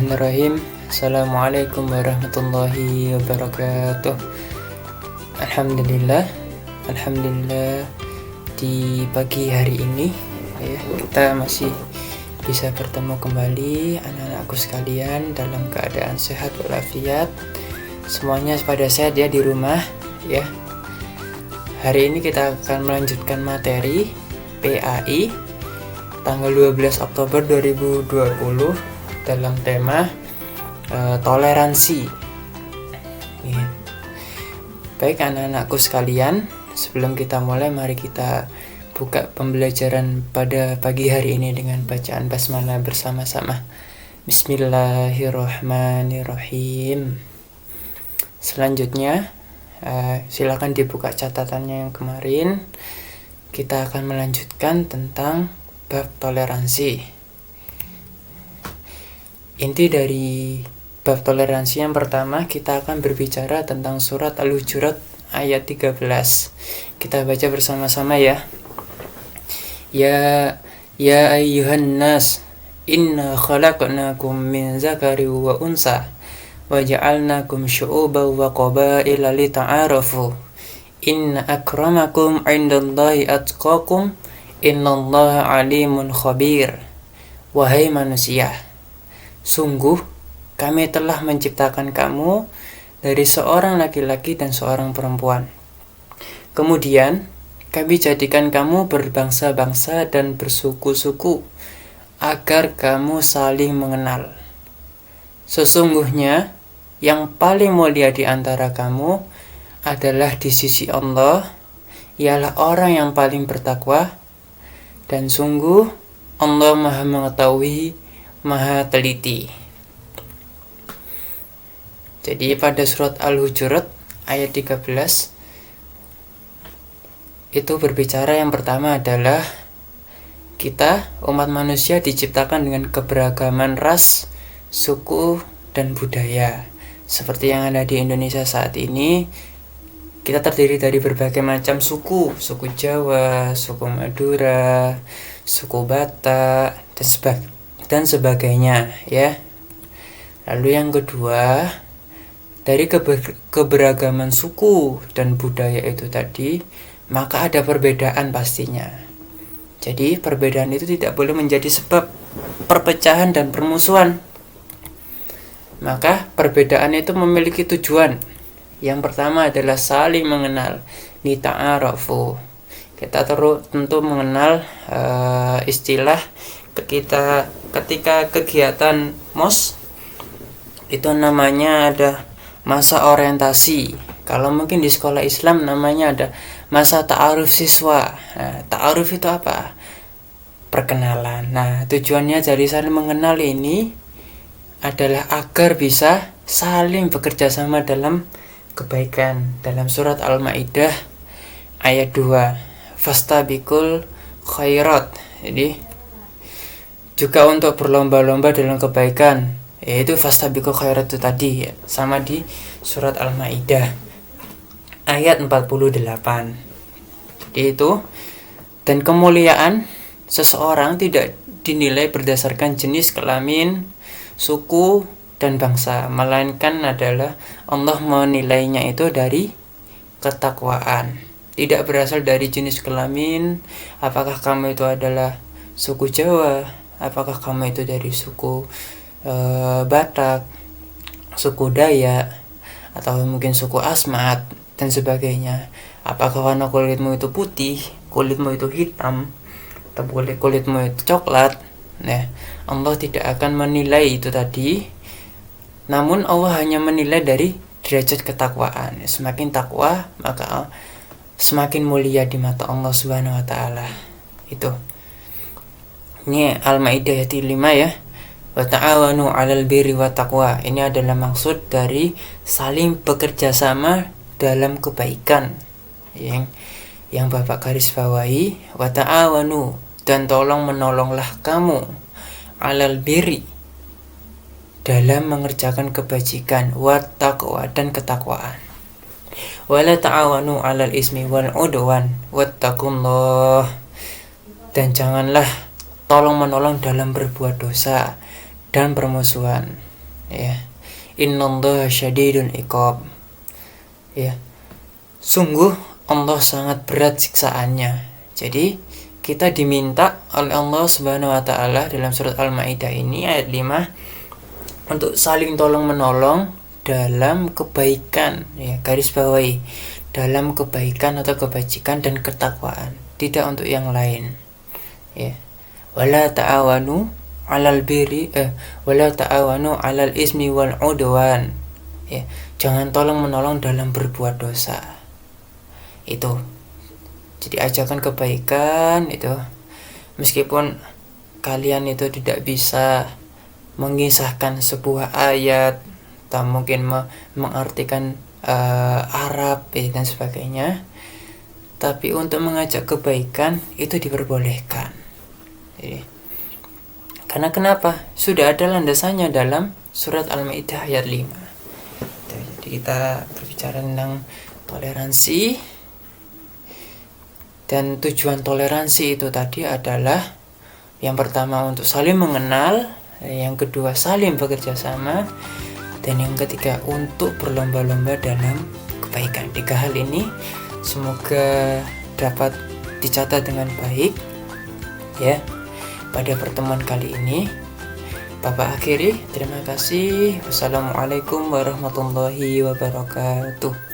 Bismillahirrahmanirrahim. Assalamualaikum warahmatullahi wabarakatuh. Alhamdulillah di pagi hari ini ya, kita masih bisa bertemu kembali anak-anakku sekalian dalam keadaan sehat walafiat. Semuanya pada sehat ya di rumah ya. Hari ini kita akan melanjutkan materi PAI tanggal 12 Oktober 2020 dalam tema toleransi ya. Baik anak-anakku sekalian, sebelum kita mulai, mari kita buka pembelajaran pada pagi hari ini dengan bacaan basmalah bersama-sama. Bismillahirrahmanirrahim. Selanjutnya silakan dibuka catatannya yang kemarin. Kita akan melanjutkan tentang bab toleransi. Inti dari bab toleransi yang pertama, kita akan berbicara tentang surat Al-Hujurat ayat 13. Kita baca bersama-sama ya. Ya ayyuhan nas, inna khalaqnakum min zakari wa unsa wa ja'alnakum syu'uban wa qabaila lita'arafu. Inna akramakum 'indallahi atqakum, innallaha 'alimun khabir. Wahai manusia, sungguh kami telah menciptakan kamu dari seorang laki-laki dan seorang perempuan. Kemudian kami jadikan kamu berbangsa-bangsa dan bersuku-suku agar kamu saling mengenal. Sesungguhnya yang paling mulia di antara kamu adalah di sisi Allah, ialah orang yang paling bertakwa, dan sungguh Allah Maha mengetahui, Maha teliti. Jadi pada surat Al-Hujurat ayat 13 itu berbicara, yang pertama adalah kita umat manusia diciptakan dengan keberagaman ras, suku, dan budaya. Seperti yang ada di Indonesia saat ini, kita terdiri dari berbagai macam suku Jawa, suku Madura, suku Batak, dan sebagainya ya. Lalu yang kedua, dari keberagaman suku dan budaya itu tadi, maka ada perbedaan pastinya. Jadi perbedaan itu tidak boleh menjadi sebab perpecahan dan permusuhan. Maka perbedaan itu memiliki tujuan. Yang pertama adalah saling mengenal, lita'arafu. Kita tentu mengenal istilah ketika kegiatan MOS itu namanya ada masa orientasi. Kalau mungkin di sekolah Islam namanya ada masa ta'aruf siswa. Nah, ta'aruf itu apa? Perkenalan. Nah, tujuannya dari saling mengenal ini adalah agar bisa saling bekerja sama dalam kebaikan. Dalam surat Al-Maidah ayat 2, fastabiqul khairat. Jadi juga untuk berlomba-lomba dalam kebaikan, yaitu fastabiqul khairat itu tadi ya, sama di surat Al-Maidah ayat 48. Jadi itu, dan kemuliaan seseorang tidak dinilai berdasarkan jenis kelamin, suku, dan bangsa, melainkan adalah Allah menilainya itu dari ketakwaan. Tidak berasal dari jenis kelamin, apakah kamu itu adalah suku Jawa, apakah kamu itu dari suku Batak, suku Dayak, atau mungkin suku Asmat, dan sebagainya. Apakah warna kulitmu itu putih, kulitmu itu hitam, atau kulitmu itu coklat. Nah, Allah tidak akan menilai itu tadi, namun Allah hanya menilai dari derajat ketakwaan. Semakin takwa, maka semakin mulia di mata Allah Subhanahu wa taala. Itu. Ini Al-Maidah ayat 5 ya. Wa ta'awanu 'alal birri wa taqwa. Ini adalah maksud dari saling bekerja sama dalam kebaikan. Yang Bapak garis bawahi, wa ta'awanu, dan tolong menolonglah kamu, 'alal birri, dalam mengerjakan kebajikan, wa taqwa, dan ketakwaan. Wala ta'awanu 'alal ismi wal 'udwan wattaqullah, dan janganlah tolong menolong dalam berbuat dosa dan permusuhan. ya. Innallaha syadidul iqab. Ya. Sungguh Allah sangat berat siksaannya. Jadi kita diminta oleh Allah Subhanahu wa taala dalam surat Al-Maidah ini ayat 5 untuk saling tolong menolong dalam kebaikan, ya, garis bawahi, dalam kebaikan atau kebajikan dan ketakwaan, tidak untuk yang lain, ya. Wala ta'awanu 'alal birri wala ta'awanu 'alal ismi wal 'udwan, ya. Jangan tolong menolong dalam berbuat dosa. Itu. Jadi ajakan kebaikan itu, meskipun kalian itu tidak bisa mengisahkan sebuah ayat atau mungkin mengartikan Arab dan sebagainya, tapi untuk mengajak kebaikan itu diperbolehkan. Jadi, karena kenapa? Sudah ada landasannya dalam surat Al-Maidah ayat 5. Jadi kita berbicara tentang toleransi, dan tujuan toleransi itu tadi adalah yang pertama untuk saling mengenal, yang kedua saling bekerja sama, dan yang ketiga untuk berlomba-lomba dalam kebaikan. 3 hal ini semoga dapat dicatat dengan baik, ya, pada pertemuan kali ini. Bapak akhiri, terima kasih. Wassalamualaikum warahmatullahi wabarakatuh.